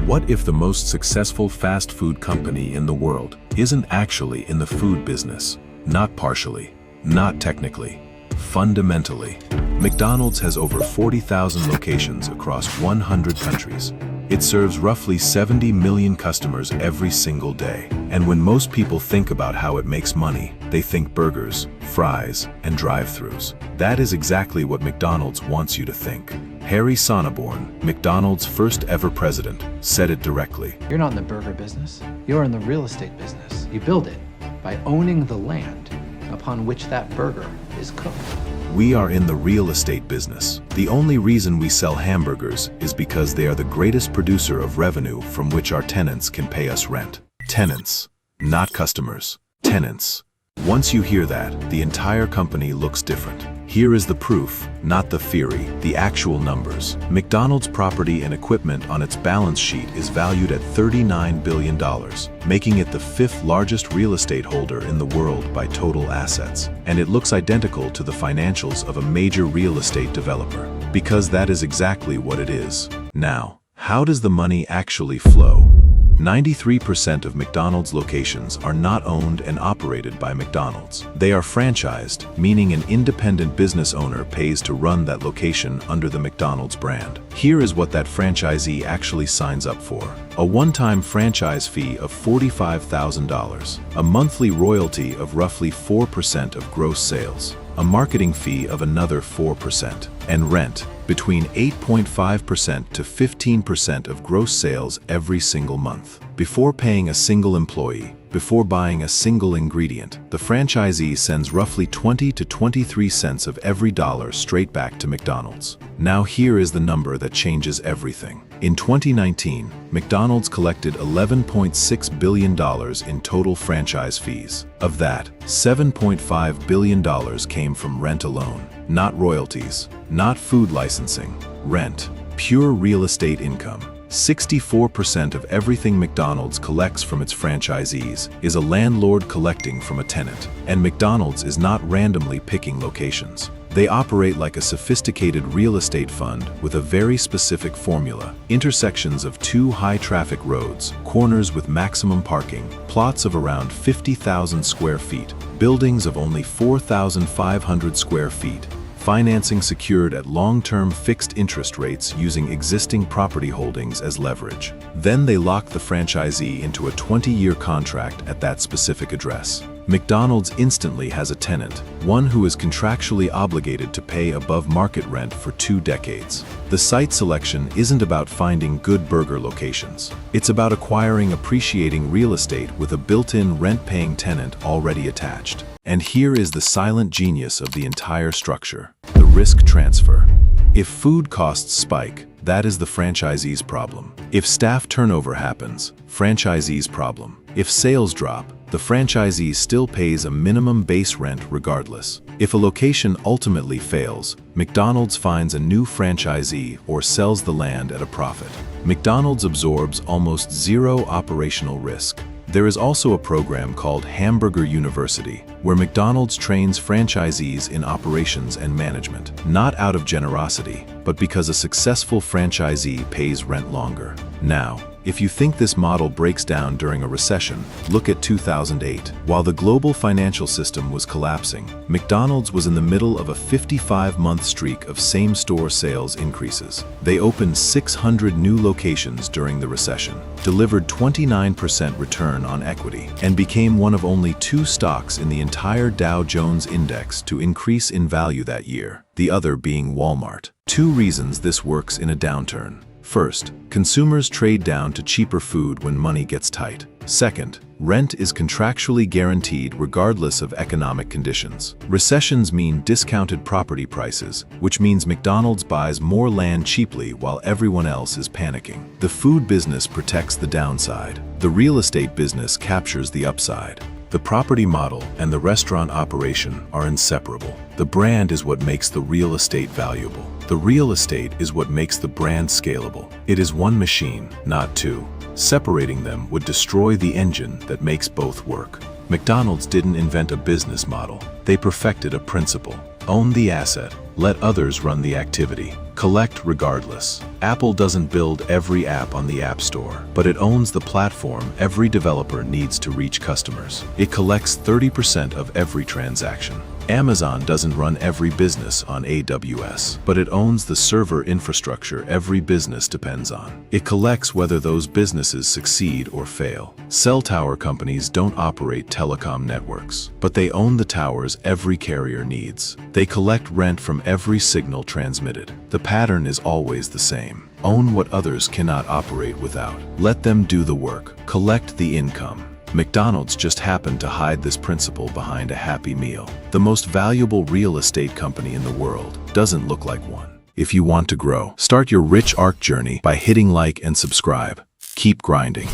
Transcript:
What if the most successful fast food company in the world isn't actually in the food business? Not partially, not technically, fundamentally. McDonald's has over 40,000 locations across 100 countries. It serves roughly 70 million customers every single day. And when most people think about how it makes money, they think burgers, fries, and drive-thrus. That is exactly what McDonald's wants you to think. Harry Sonneborn, McDonald's first ever president, said it directly. You're not in the burger business. You're in the real estate business. You build it by owning the land upon which that burger is cooked. We are in the real estate business. The only reason we sell hamburgers is because they are the greatest producer of revenue from which our tenants can pay us rent. Tenants, not customers. Tenants. Once you hear that, the entire company looks different. Here is the proof, not the theory, the actual numbers. McDonald's property and equipment on its balance sheet is valued at $39 billion, making it the fifth largest real estate holder in the world by total assets. And it looks identical to the financials of a major real estate developer, because that is exactly what it is. Now, how does the money actually flow? 93% of McDonald's locations are not owned and operated by McDonald's. They are franchised, meaning an independent business owner pays to run that location under the McDonald's brand. Here is what that franchisee actually signs up for. A one-time franchise fee of $45,000, a monthly royalty of roughly 4% of gross sales, a marketing fee of another 4%, and rent between 8.5% to 15% of gross sales every single month. Before paying a single employee, before buying a single ingredient, the franchisee sends roughly 20 to 23 cents of every dollar straight back to McDonald's. Now here is the number that changes everything. In 2019, McDonald's collected $11.6 billion in total franchise fees. Of that, $7.5 billion came from rent alone. Not royalties, not food licensing, rent, pure real estate income. 64% of everything McDonald's collects from its franchisees is a landlord collecting from a tenant. And McDonald's is not randomly picking locations. They operate like a sophisticated real estate fund with a very specific formula. Intersections of two high-traffic roads, corners with maximum parking, plots of around 50,000 square feet, buildings of only 4,500 square feet, financing secured at long-term fixed interest rates using existing property holdings as leverage. Then they lock the franchisee into a 20-year contract at that specific address. McDonald's instantly has a tenant, one who is contractually obligated to pay above market rent for 2 decades. The site selection isn't about finding good burger locations. It's about acquiring appreciating real estate with a built-in rent-paying tenant already attached. And here is the silent genius of the entire structure: the risk transfer. If food costs spike, that is the franchisee's problem. If staff turnover happens, franchisee's problem. If sales drop, the franchisee still pays a minimum base rent regardless. If a location ultimately fails, McDonald's finds a new franchisee or sells the land at a profit. McDonald's absorbs almost zero operational risk. There is also a program called Hamburger University, where McDonald's trains franchisees in operations and management, not out of generosity, but because a successful franchisee pays rent longer. Now, if you think this model breaks down during a recession, look at 2008. While the global financial system was collapsing, McDonald's was in the middle of a 55-month streak of same-store sales increases. They opened 600 new locations during the recession, delivered 29% return on equity, and became one of only 2 stocks in the entire Dow Jones Index to increase in value that year, the other being Walmart. 2 reasons this works in a downturn. First, consumers trade down to cheaper food when money gets tight. Second, rent is contractually guaranteed regardless of economic conditions. Recessions mean discounted property prices, which means McDonald's buys more land cheaply while everyone else is panicking. The food business protects the downside. The real estate business captures the upside. The property model and the restaurant operation are inseparable. The brand is what makes the real estate valuable. The real estate is what makes the brand scalable. It is one machine, not 2. Separating them would destroy the engine that makes both work. McDonald's didn't invent a business model. They perfected a principle. Own the asset. Let others run the activity. Collect regardless. Apple doesn't build every app on the App Store, but it owns the platform every developer needs to reach customers. It collects 30% of every transaction. Amazon doesn't run every business on AWS, but it owns the server infrastructure every business depends on. It collects whether those businesses succeed or fail. Cell tower companies don't operate telecom networks, but they own the towers every carrier needs. They collect rent from every signal transmitted. The pattern is always the same. Own what others cannot operate without. Let them do the work. Collect the income. McDonald's just happened to hide this principle behind a Happy Meal. The most valuable real estate company in the world doesn't look like one. If you want to grow, start your rich arc journey by hitting like and subscribe. Keep grinding.